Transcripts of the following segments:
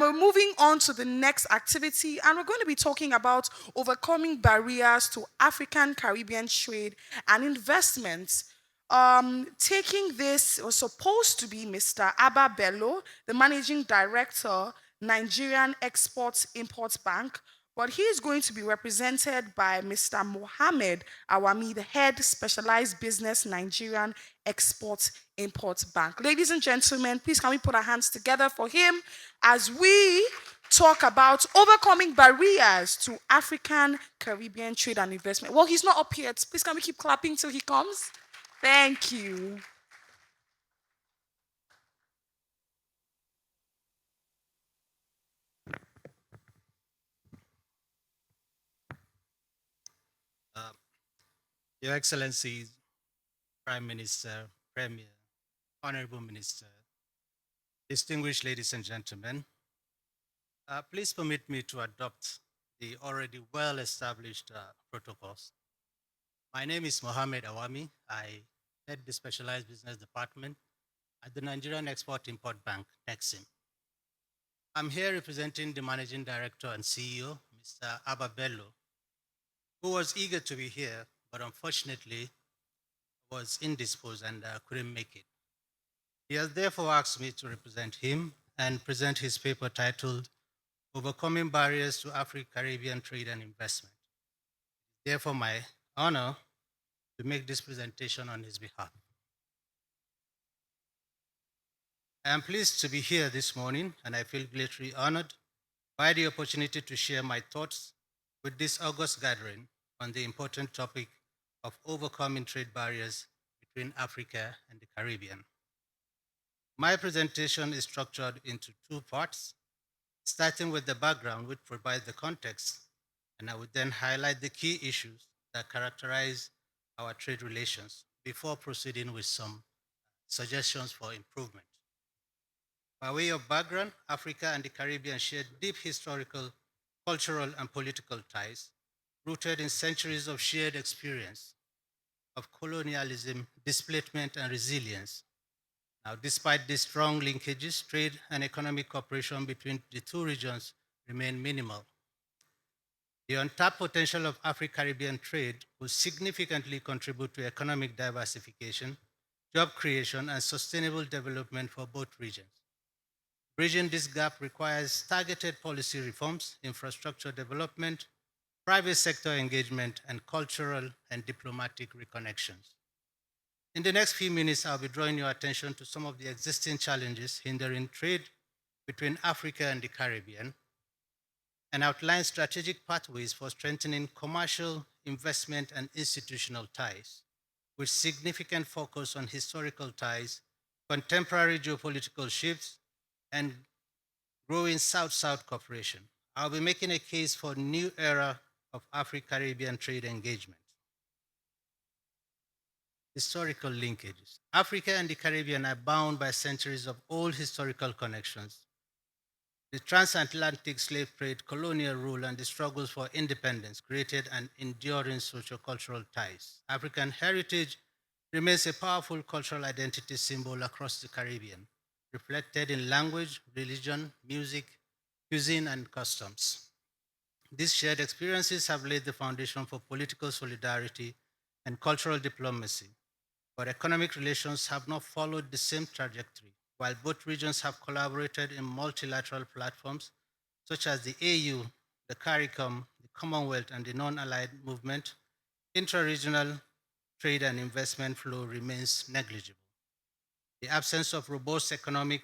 We're moving on to the next activity, and we're going to be talking about overcoming barriers to African Caribbean trade and investments. Taking this was supposed to be Mr. Abba Bello, the managing director, Nigerian Export Import Bank, but he is going to be represented by Mr. Mohammed Awami, the head specialized business Nigerian Export Import Bank. Ladies and gentlemen, please can we put our hands together for him as we talk about overcoming barriers to African Caribbean trade and investment. Well, he's not up yet. Please can we keep clapping till he comes? Thank you. Uh, Your Excellency, Prime Minister, Premier, Honorable Minister, distinguished ladies and gentlemen, please permit me to adopt the already well-established protocols. My name is Mohammed Awami. I head the Specialized Business Department at the Nigerian Export-Import Bank, Nexim. I'm here representing the Managing Director and CEO, Mr. Abba Bello, who was eager to be here, but unfortunately was indisposed and couldn't make it. He has therefore asked me to represent him and present his paper titled Overcoming Barriers to Afro-Caribbean Trade and Investment. Therefore, my honor to make this presentation on his behalf. I am pleased to be here this morning, and I feel greatly honored by the opportunity to share my thoughts with this August gathering on the important topic of overcoming trade barriers between Africa and the Caribbean. My presentation is structured into two parts, starting with the background, which provides the context, and I would then highlight the key issues that characterize our trade relations before proceeding with some suggestions for improvement. By way of background, Africa and the Caribbean share deep historical, cultural, and political ties rooted in centuries of shared experience of colonialism, displacement, and resilience. Now, despite these strong linkages, trade and economic cooperation between the two regions remain minimal. The untapped potential of Afro-Caribbean trade will significantly contribute to economic diversification, job creation, and sustainable development for both regions. Bridging this gap requires targeted policy reforms, infrastructure development, private sector engagement, and cultural and diplomatic reconnections. In the next few minutes, I'll be drawing your attention to some of the existing challenges hindering trade between Africa and the Caribbean and outline strategic pathways for strengthening commercial, investment, and institutional ties, with significant focus on historical ties, contemporary geopolitical shifts, and growing South-South cooperation. I'll be making a case for a new era of Afro-Caribbean trade engagement. Historical linkages. Africa and the Caribbean are bound by centuries of old historical connections. The transatlantic slave trade, colonial rule, and the struggles for independence created an enduring sociocultural ties. African heritage remains a powerful cultural identity symbol across the Caribbean, reflected in language, religion, music, cuisine, and customs. These shared experiences have laid the foundation for political solidarity and cultural diplomacy, but economic relations have not followed the same trajectory. While both regions have collaborated in multilateral platforms such as the AU, the CARICOM, the Commonwealth, and the non-aligned movement, intra-regional trade and investment flow remains negligible. The absence of robust economic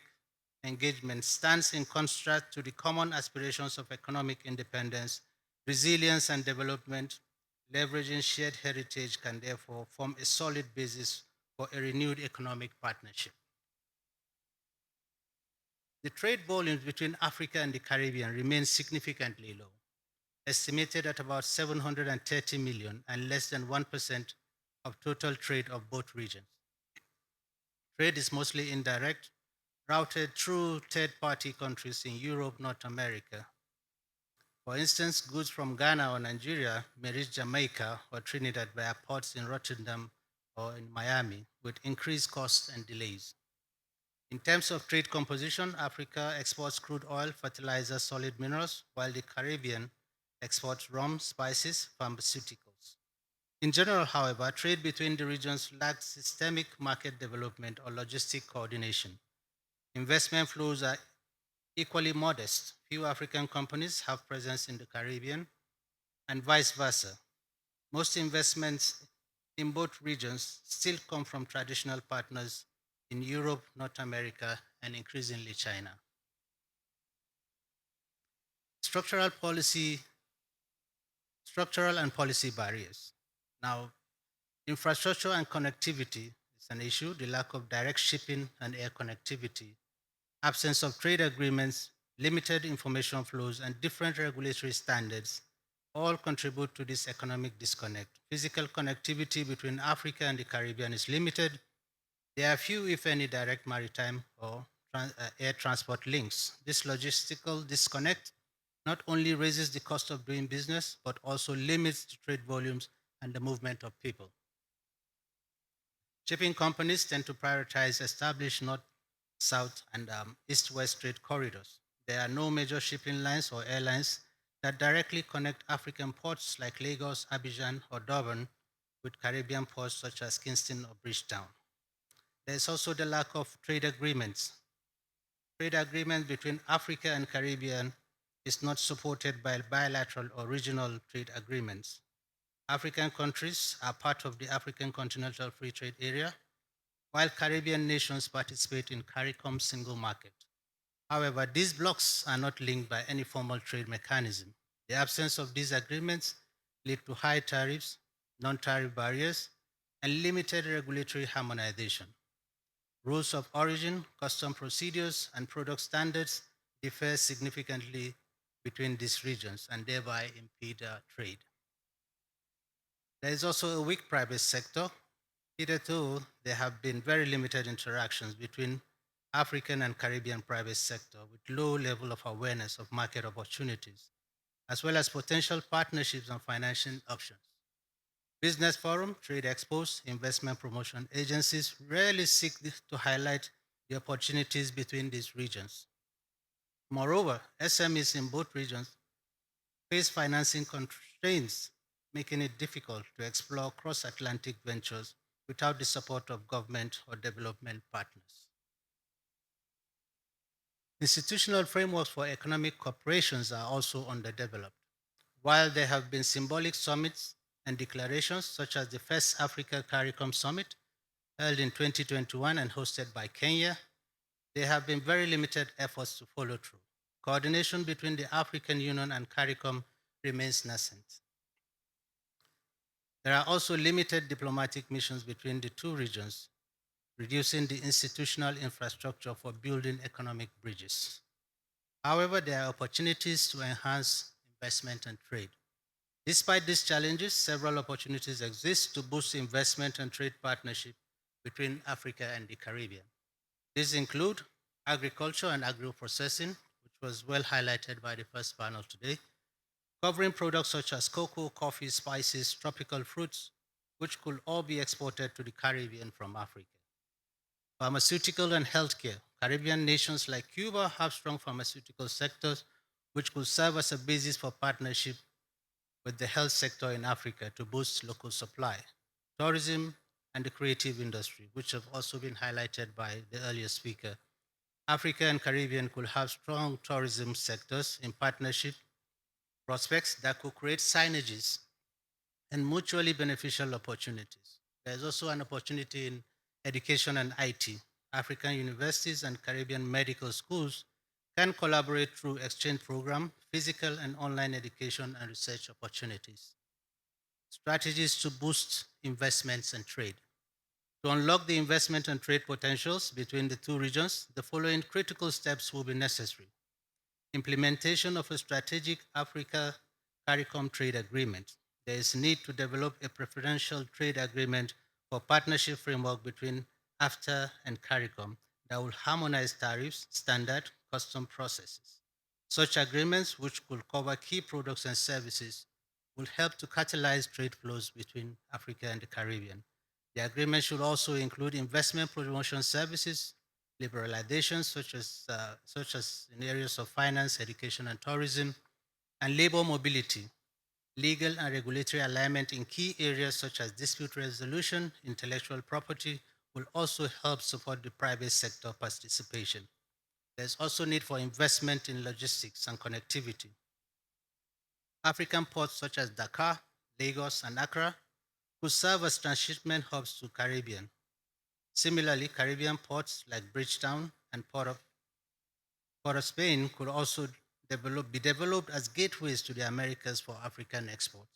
engagement stands in contrast to the common aspirations of economic independence, resilience, and development. Leveraging shared heritage can therefore form a solid basis for a renewed economic partnership. The trade volumes between Africa and the Caribbean remain significantly low, estimated at about 730 million and less than 1% of total trade of both regions. Trade is mostly indirect, routed through third-party countries in Europe, North America. For instance, goods from Ghana or Nigeria may reach Jamaica or Trinidad via ports in Rotterdam or in Miami with increased costs and delays. In terms of trade composition, Africa exports crude oil, fertilizers, solid minerals, while the Caribbean exports rum, spices, pharmaceuticals. In general, however, trade between the regions lacks systemic market development or logistic coordination. Investment flows are equally modest. Few African companies have presence in the Caribbean and vice versa. Most investments in both regions still come from traditional partners in Europe, North America, and increasingly China. Structural policy, structural and policy barriers. Now, infrastructure and connectivity is an issue. The lack of direct shipping and air connectivity, absence of trade agreements, limited information flows, and different regulatory standards all contribute to this economic disconnect. Physical connectivity between Africa and the Caribbean is limited. There are few, if any, direct maritime or air transport links. This logistical disconnect not only raises the cost of doing business, but also limits the trade volumes and the movement of people. Shipping companies tend to prioritize established north, south, and east west trade corridors. There are no major shipping lines or airlines that directly connect African ports like Lagos, Abidjan, or Durban with Caribbean ports such as Kingston or Bridgetown. There is also the lack of trade agreements. Trade agreement between Africa and Caribbean is not supported by bilateral or regional trade agreements. African countries are part of the African Continental Free Trade Area, while Caribbean nations participate in CARICOM single market. However, these blocks are not linked by any formal trade mechanism. The absence of these agreements lead to high tariffs, non-tariff barriers, and limited regulatory harmonization. Rules of origin, custom procedures, and product standards differ significantly between these regions and thereby impede trade. There is also a weak private sector. Hitherto, there have been very limited interactions between African and Caribbean private sector with low level of awareness of market opportunities, as well as potential partnerships and financing options. Business forum, trade expos, investment promotion agencies rarely seek to highlight the opportunities between these regions. Moreover, SMEs in both regions face financing constraints, making it difficult to explore cross-Atlantic ventures without the support of government or development partners. Institutional frameworks for economic cooperations are also underdeveloped. While there have been symbolic summits and declarations, such as the first Africa CARICOM Summit held in 2021 and hosted by Kenya, there have been very limited efforts to follow through. Coordination between the African Union and CARICOM remains nascent. There are also limited diplomatic missions between the two regions, reducing the institutional infrastructure for building economic bridges. However, there are opportunities to enhance investment and trade. Despite these challenges, several opportunities exist to boost investment and trade partnership between Africa and the Caribbean. These include agriculture and agro-processing, which was well highlighted by the first panel today, covering products such as cocoa, coffee, spices, tropical fruits, which could all be exported to the Caribbean from Africa. Pharmaceutical and healthcare. Caribbean nations like Cuba have strong pharmaceutical sectors, which could serve as a basis for partnership with the health sector in Africa to boost local supply. Tourism and the creative industry, which have also been highlighted by the earlier speaker. Africa and Caribbean could have strong tourism sectors in partnership prospects that could create synergies and mutually beneficial opportunities. There's also an opportunity in education and IT. African universities and Caribbean medical schools can collaborate through exchange programs, physical and online education, and research opportunities. Strategies to boost investments and trade. To unlock the investment and trade potentials between the two regions, the following critical steps will be necessary. Implementation of a strategic Africa CARICOM trade agreement. There is need to develop a preferential trade agreement for partnership framework between AFTA and CARICOM that will harmonize tariffs, standard, custom processes. Such agreements, which could cover key products and services, will help to catalyze trade flows between Africa and the Caribbean. The agreement should also include investment promotion services, liberalization, such as in areas of finance, education, and tourism, and labor mobility, legal and regulatory alignment in key areas such as dispute resolution, intellectual property will also help support the private sector participation. There's also need for investment in logistics and connectivity. African ports such as Dakar, Lagos, and Accra could serve as transshipment hubs to Caribbean. Similarly, Caribbean ports like Bridgetown and Port of Spain could also be developed as gateways to the Americas for African exports.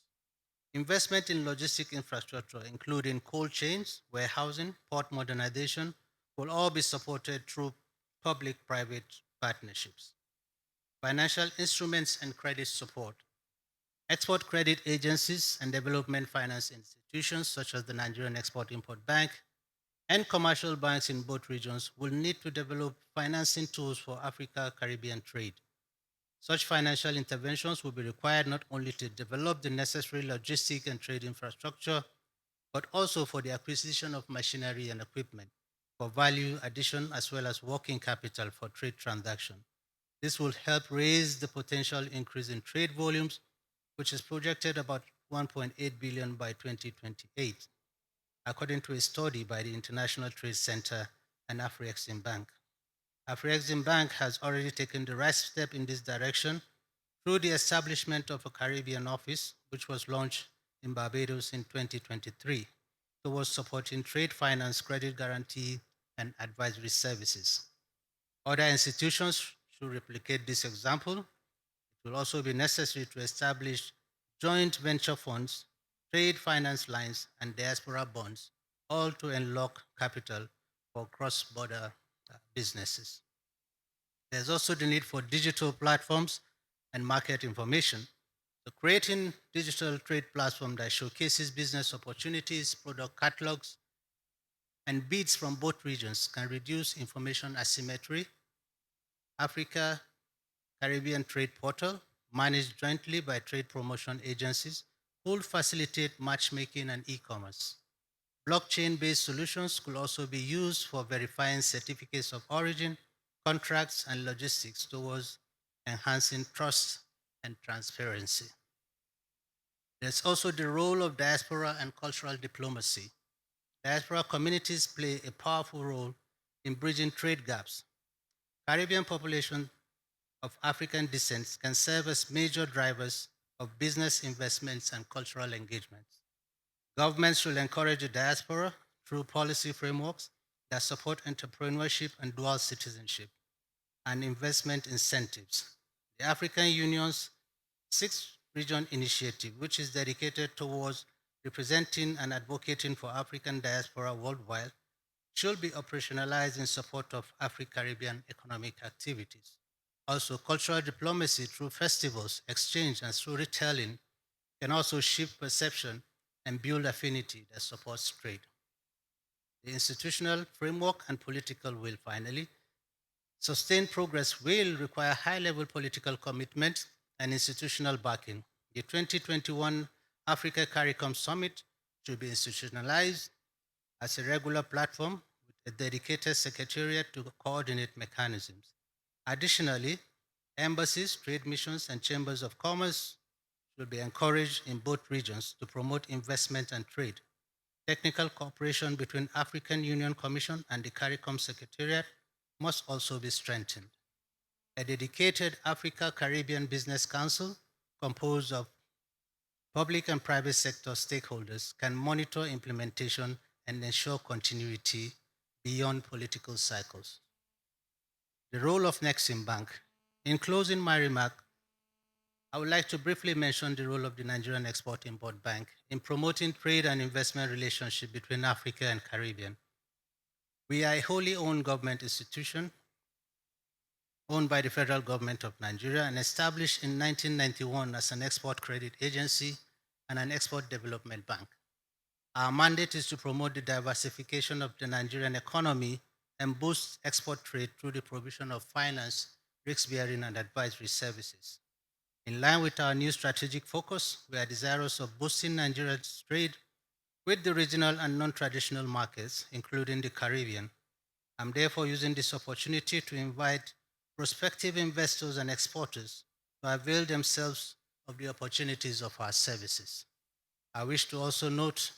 Investment in logistic infrastructure, including cold chains, warehousing, port modernization, will all be supported through public private partnerships. Financial instruments and credit support. Export credit agencies and development finance institutions, such as the Nigerian Export Import Bank, and commercial banks in both regions will need to develop financing tools for Africa Caribbean trade. Such financial interventions will be required not only to develop the necessary logistic and trade infrastructure, but also for the acquisition of machinery and equipment for value addition as well as working capital for trade transactions. This will help raise the potential increase in trade volumes, which is projected about 1.8 billion by 2028, according to a study by the International Trade Center and Afrexim Bank. Afrexim Bank has already taken the right step in this direction through the establishment of a Caribbean office, which was launched in Barbados in 2023, towards supporting trade finance, credit guarantee, and advisory services. Other institutions should replicate this example. It will also be necessary to establish joint venture funds, trade finance lines, and diaspora bonds, all to unlock capital for cross border businesses. There's also the need for digital platforms and market information. So creating digital trade platform that showcases business opportunities, product catalogs, and bids from both regions can reduce information asymmetry. Africa Caribbean Trade Portal, managed jointly by trade promotion agencies, could facilitate matchmaking and e-commerce. Blockchain-based solutions could also be used for verifying certificates of origin, contracts, and logistics towards enhancing trust and transparency. There's also the role of diaspora and cultural diplomacy. Diaspora communities play a powerful role in bridging trade gaps. Caribbean population of African descent can serve as major drivers of business investments and cultural engagements. Governments should encourage the diaspora through policy frameworks that support entrepreneurship and dual citizenship and investment incentives. The African Union's Sixth Region Initiative, which is dedicated towards representing and advocating for African diaspora worldwide, should be operationalized in support of Afro-Caribbean economic activities. Also, cultural diplomacy through festivals, exchange, and storytelling can also shift perception and build affinity that supports trade. The institutional framework and political will, finally, sustained progress will require high-level political commitment and institutional backing. The 2021 Africa CARICOM Summit should be institutionalized as a regular platform with a dedicated secretariat to coordinate mechanisms. Additionally, embassies, trade missions, and chambers of commerce should be encouraged in both regions to promote investment and trade. Technical cooperation between African Union Commission and the CARICOM Secretariat must also be strengthened. A dedicated Africa Caribbean Business Council composed of public and private sector stakeholders can monitor implementation and ensure continuity beyond political cycles. The role of Nexim Bank. In closing my remark, I would like to briefly mention the role of the Nigerian Export-Import Bank in promoting trade and investment relationship between Africa and Caribbean. We are a wholly owned government institution owned by the federal government of Nigeria and established in 1991 as an export credit agency and an export development bank. Our mandate is to promote the diversification of the Nigerian economy and boost export trade through the provision of finance, risk bearing, and advisory services. In line with our new strategic focus, we are desirous of boosting Nigeria's trade with the regional and non traditional markets, including the Caribbean. I'm therefore using this opportunity to invite prospective investors and exporters to avail themselves of the opportunities of our services. I wish to also note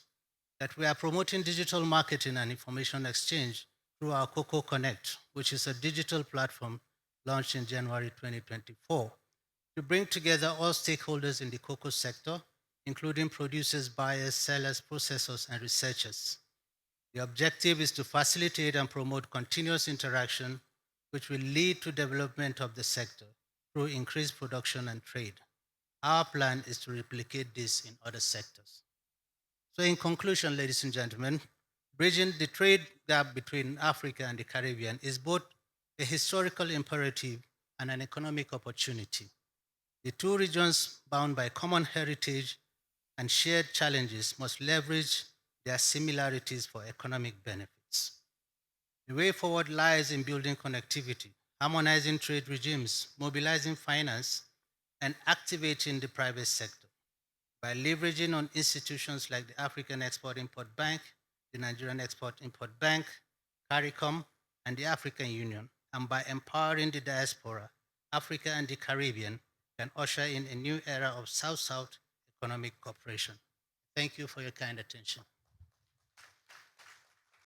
that we are promoting digital marketing and information exchange through our Cocoa Connect, which is a digital platform launched in January 2024 to bring together all stakeholders in the cocoa sector, including producers, buyers, sellers, processors, and researchers. The objective is to facilitate and promote continuous interaction, which will lead to development of the sector through increased production and trade. Our plan is to replicate this in other sectors. So, in conclusion, ladies and gentlemen, bridging the trade gap between Africa and the Caribbean is both a historical imperative and an economic opportunity. The two regions, bound by common heritage and shared challenges, must leverage their similarities for economic benefits. The way forward lies in building connectivity, harmonizing trade regimes, mobilizing finance, and activating the private sector. By leveraging on institutions like the African Export-Import Bank, the Nigerian Export-Import Bank, CARICOM, and the African Union, and by empowering the diaspora, Africa and the Caribbean can usher in a new era of South-South economic cooperation. Thank you for your kind attention.